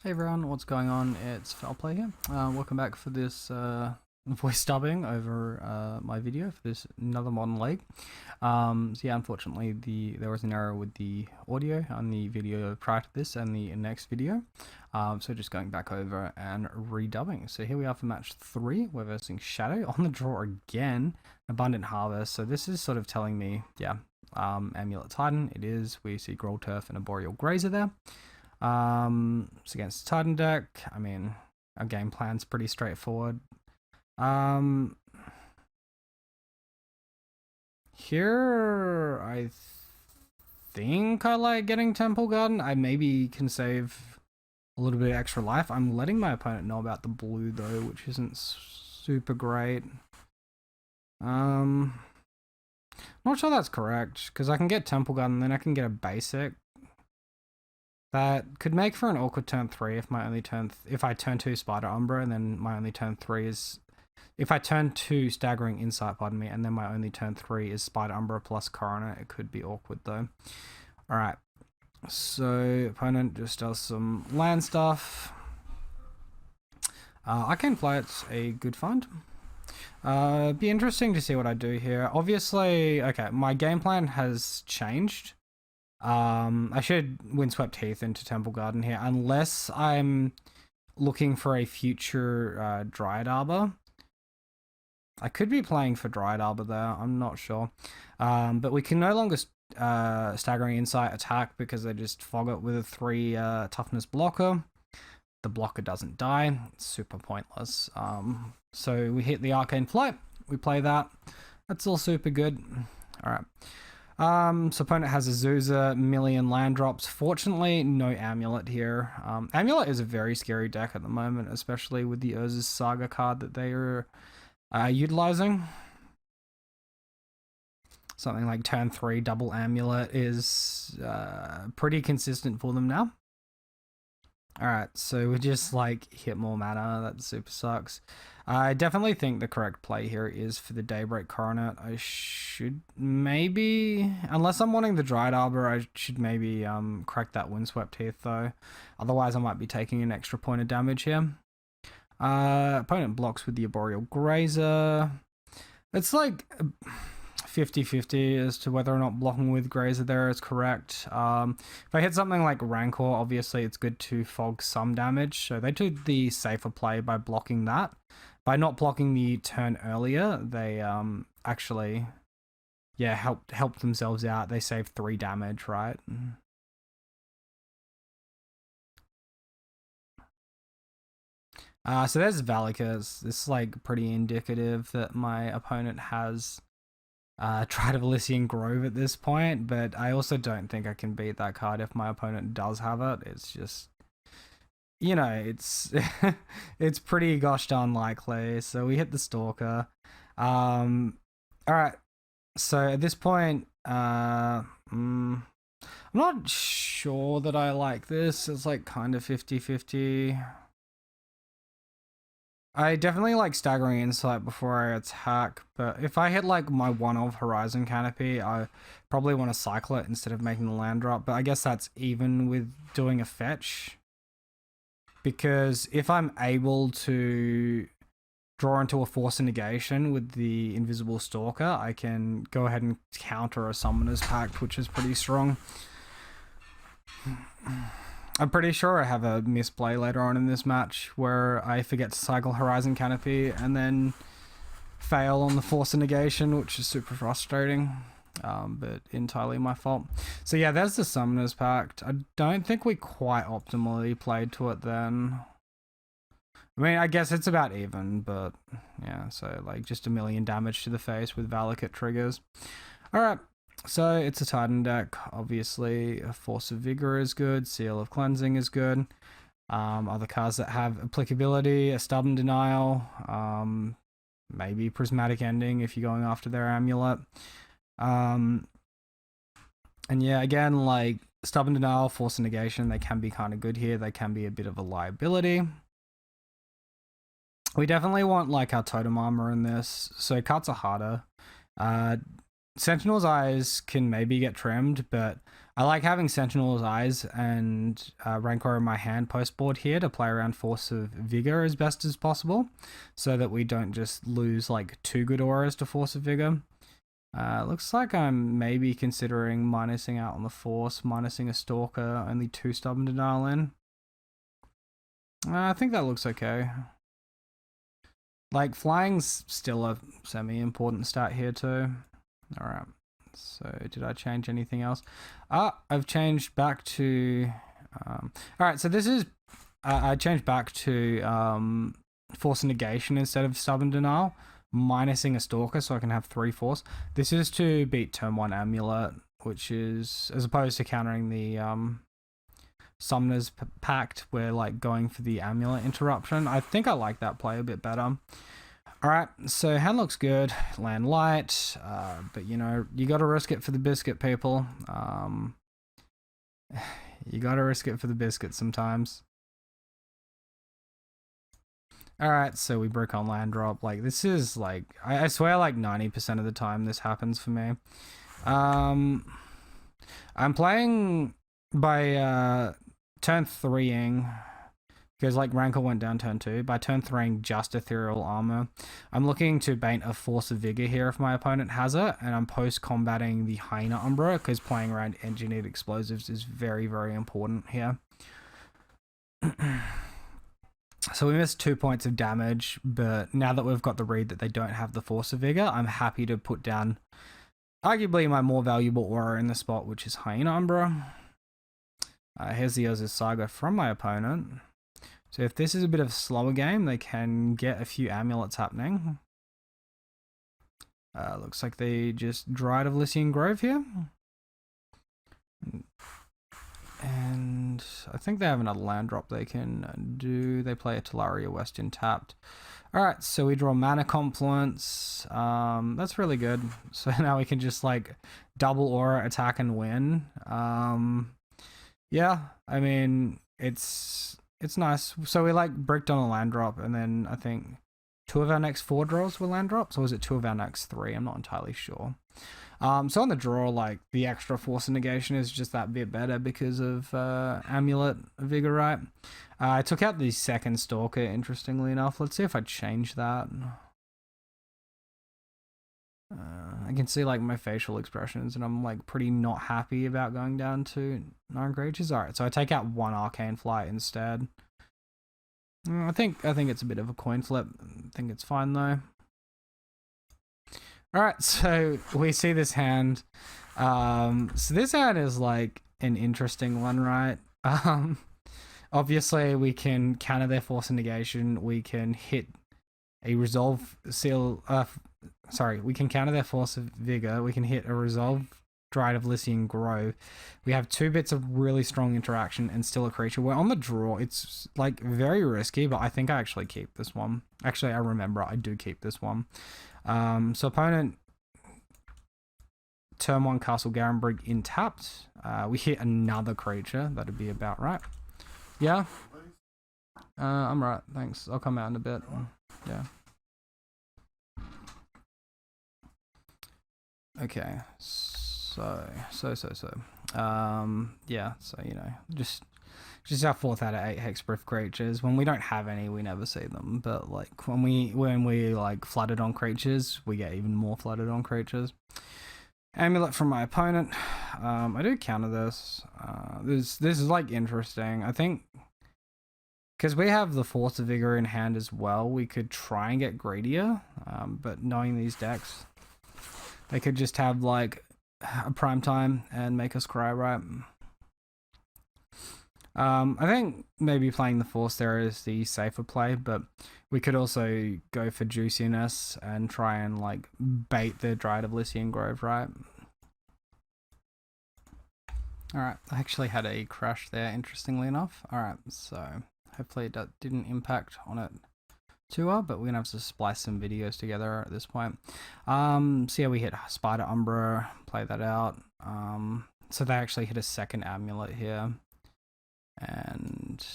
Hey everyone, what's going on? It's Foulplay here. Welcome back for this voice dubbing over my video for this another modern league. So yeah, unfortunately there was an error with the audio on the video prior to this and the next video. So just going back over and redubbing. So here we are for match 3. We're versing Shadow on the draw again. Abundant Harvest. So this is sort of telling me, yeah, Amulet Titan. It is. We see Growl Turf and a Boreal Grazer there. It's against the Titan deck. I mean, our game plan's pretty straightforward. Here, I think I like getting Temple Garden. I maybe can save a little bit of extra life. I'm letting my opponent know about the blue though, which isn't super great. Not sure that's correct, because I can get Temple Garden, then I can get a basic. That could make for an awkward turn 3 if if I turn 2 Spider Umbra and then my only turn 3 is... If I turn 2 Staggering Insight, pardon me, and then my only turn 3 is Spider Umbra plus Coroner, it could be awkward though. Alright, so opponent just does some land stuff. Arcane Flight's a good find. Be interesting to see what I do here. Obviously, okay, my game plan has changed. I should Windswept Heath into Temple Garden here, unless I'm looking for a future Dryad Arbor. I could be playing for Dryad Arbor there, I'm not sure. But we can no longer Staggering Insight attack because they just fog it with a 3 toughness blocker. The blocker doesn't die, it's super pointless. So we hit the Arcane Flight, we play that. That's all super good. Alright. So opponent has Azusa, million land drops. Fortunately, no Amulet here. Amulet is a very scary deck at the moment, especially with the Urza's Saga card that they are utilizing. Something like turn 3 double Amulet is pretty consistent for them now. Alright, so we just like hit more mana. That super sucks. I definitely think the correct play here is for the Daybreak Coronet. I should maybe, unless I'm wanting the Dryad Arbor, I should maybe crack that Windswept Heath though. Otherwise I might be taking an extra point of damage here. Opponent blocks with the Boreal Grazer. It's like 50-50 as to whether or not blocking with Grazer there is correct. If I hit something like Rancor, obviously it's good to fog some damage. So they took the safer play by blocking that. By not blocking the turn earlier, they actually, yeah, helped themselves out. They saved 3 damage, right? So there's Valakut. This is like pretty indicative that my opponent has tried Elysian Grove at this point, but I also don't think I can beat that card if my opponent does have it. It's just, you know, it's it's pretty gosh darn likely. So we hit the Stalker. Alright, so at this point, I'm not sure that I like this. It's like kind of 50-50. I definitely like Staggering Insight before I attack, but if I hit like my 1-of Horizon Canopy, I probably want to cycle it instead of making the land drop, but I guess that's even with doing a fetch. Because if I'm able to draw into a Force of Negation with the Invisible Stalker, I can go ahead and counter a Summoner's Pact, which is pretty strong. I'm pretty sure I have a misplay later on in this match where I forget to cycle Horizon Canopy and then fail on the Force of Negation, which is super frustrating, but entirely my fault. So yeah, there's the Summoner's Pact. I don't think we quite optimally played to it then. I mean, I guess it's about even, but yeah, so like just 1 million damage to the face with Valakut triggers. Alright. So it's a Titan deck, obviously. A Force of Vigor is good, Seal of Cleansing is good. Other cards that have applicability, a Stubborn Denial, maybe Prismatic Ending if you're going after their Amulet. And yeah, again, like Stubborn Denial, Force of Negation, they can be kind of good here. They can be a bit of a liability. We definitely want like our Totem Armor in this, so cards are harder. Sentinel's Eyes can maybe get trimmed, but I like having Sentinel's Eyes and Rancor in my hand post board here to play around Force of Vigor as best as possible, so that we don't just lose like 2 good auras to Force of Vigor. Looks like I'm maybe considering minusing out on the Force, minusing a Stalker, only 2 Stubborn Denial in. I think that looks okay. Like, flying's still a semi-important stat here too. Alright, so did I change anything else? I've changed back to... Alright, so this is... I changed back to Force Negation instead of Stubborn Denial, minusing a Stalker so I can have 3 Force. This is to beat turn 1 Amulet, which is... as opposed to countering the Summoner's Pact, we're like going for the Amulet interruption. I think I like that play a bit better. Alright, so hand looks good, land light, but you know, you gotta risk it for the biscuit, people. You gotta risk it for the biscuit sometimes. Alright, so we brick on land drop. Like, this is like, I swear like 90% of the time this happens for me. I'm playing by turn 3ing, because like Rancor went down turn 2, by turn 3ing just Ethereal Armor. I'm looking to Bant a Force of Vigor here if my opponent has it, and I'm post-combating the Hyena Umbra, because playing around Engineered Explosives is very, very important here. So we missed 2 points of damage, but now that we've got the read that they don't have the Force of Vigor, I'm happy to put down arguably my more valuable aura in the spot, which is Hyena Umbra. Here's the Urza's Saga from my opponent. So if this is a bit of a slower game, they can get a few amulets happening. Looks like they just Dryad of Lycian Grove here. And I think they have another land drop they can do. They play a Talaria Western tapped. Alright, so we draw Mana Confluence. That's really good. So now we can just like double aura attack and win. Yeah, I mean, it's nice. So we like bricked on a land drop, and then I think 2 of our next 4 draws were land drops, or was it 2 of our next 3? I'm not entirely sure. So on the draw, like the extra Force of Negation is just that bit better because of Amulet Vigor, right? I took out the second Stalker, interestingly enough. Let's see if I change that. I can see like my facial expressions, and I'm like pretty not happy about going down to 9 creatures. Alright, so I take out 1 Arcane Flight instead. I think it's a bit of a coin flip. I think it's fine though. Alright, so we see this hand. So this hand is like an interesting one, right? Obviously we can counter their Force of Negation. We can hit a Resolve Seal. We can counter their Force of Vigor. We can hit a Resolve Dryad of Lycian Grove. We have 2 bits of really strong interaction and still a creature. We're on the draw. It's like very risky, but I think I actually keep this one. Actually, I remember I do keep this one. So opponent turn 1 Castle Garenbrig in tapped. We hit another creature. That'd be about right. Yeah. I'm right. Thanks. I'll come out in a bit. Yeah. Okay. Yeah, so you know, just our 4th out of 8 hexproof creatures. When we don't have any, we never see them, but like when we like flooded on creatures, we get even more flooded on creatures. Amulet from my opponent. I do counter this. This is like interesting. I think because we have the Force of Vigor in hand as well, we could try and get greedier, but knowing these decks, they could just have like a prime time and make us cry, right? I think maybe playing the Force there is the safer play, but we could also go for juiciness and try and like bait the Dryad of Lycian Grove, right? Alright, I actually had a crash there, interestingly enough. Alright, so hopefully that didn't impact on it too well, but we're gonna have to splice some videos together at this point. So yeah, we hit Spider Umbra, play that out. So they actually hit a second Amulet here, and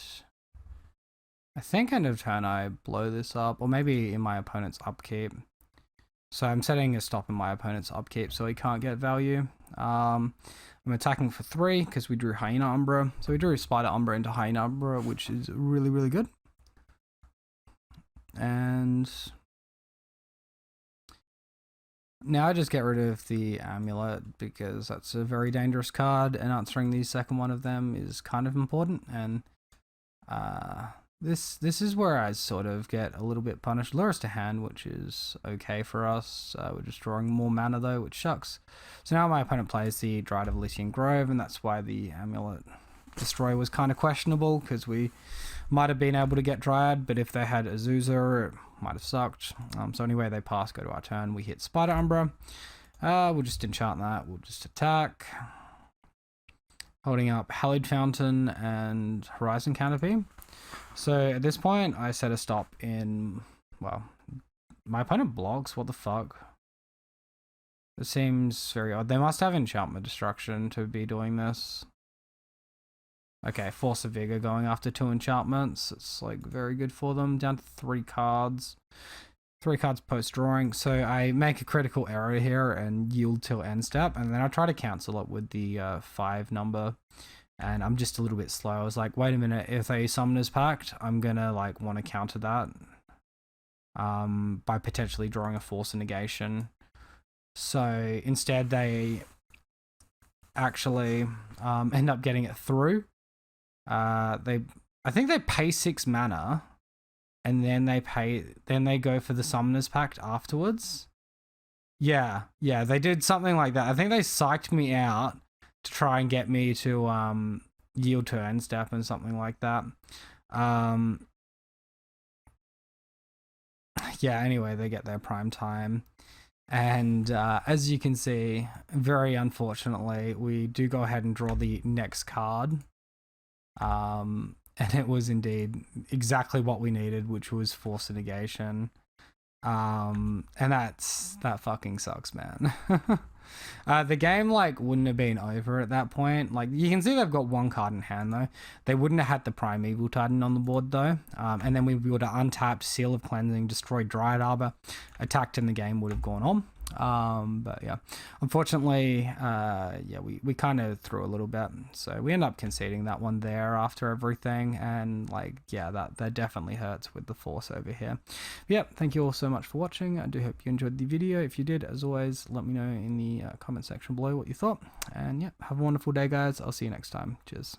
I think end of turn I blow this up, or maybe in my opponent's upkeep. So I'm setting a stop in my opponent's upkeep so he can't get value. I'm attacking for 3 because we drew Hyena Umbra. So we drew Spider Umbra into Hyena Umbra, which is really, really good. And now I just get rid of the Amulet because that's a very dangerous card, and answering the second one of them is kind of important. And this is where I sort of get a little bit punished. Lures to hand, which is okay for us. We're just drawing more mana though, which sucks. So now my opponent plays the Dryad of Elysian Grove, and that's why the Amulet Destroy was kind of questionable, because we might have been able to get Dryad, but if they had Azusa, it might have sucked. So anyway, they pass, go to our turn. We hit Spider Umbra. We'll just enchant that. We'll just attack. Holding up Hallowed Fountain and Horizon Canopy. So at this point, I set a stop in, well, my opponent blocks. What the fuck? It seems very odd. They must have Enchantment Destruction to be doing this. Okay, Force of Vigor going after 2 enchantments. It's like very good for them. Down to 3 cards. 3 cards post drawing. So I make a critical error here and yield till end step, and then I try to cancel it with the 5 number. And I'm just a little bit slow. I was like, wait a minute, if they Summoner's Pact, I'm gonna like want to counter that by potentially drawing a Force of Negation. So instead they actually end up getting it through. I think they pay 6 mana, and then they go for the Summoner's Pact afterwards. Yeah, they did something like that. I think they psyched me out to try and get me to yield to end step and something like that. Yeah, anyway, they get their prime time. And as you can see, very unfortunately, we do go ahead and draw the next card. And it was indeed exactly what we needed, which was Force of Negation. And that fucking sucks, man. The game like wouldn't have been over at that point. Like, you can see they've got 1 card in hand though. They wouldn't have had the Primeval Titan on the board though. And then we would have untapped Seal of Cleansing, destroyed Dryad Arbor, attacked, and the game would have gone on. But yeah, unfortunately, we kind of threw a little bit, so we end up conceding that one there after everything. And like, yeah, that definitely hurts with the Force over here. But yeah, thank you all so much for watching. I do hope you enjoyed the video. If you did, as always, let me know in the comment section below what you thought. And yeah, have a wonderful day, guys. I'll see you next time. Cheers.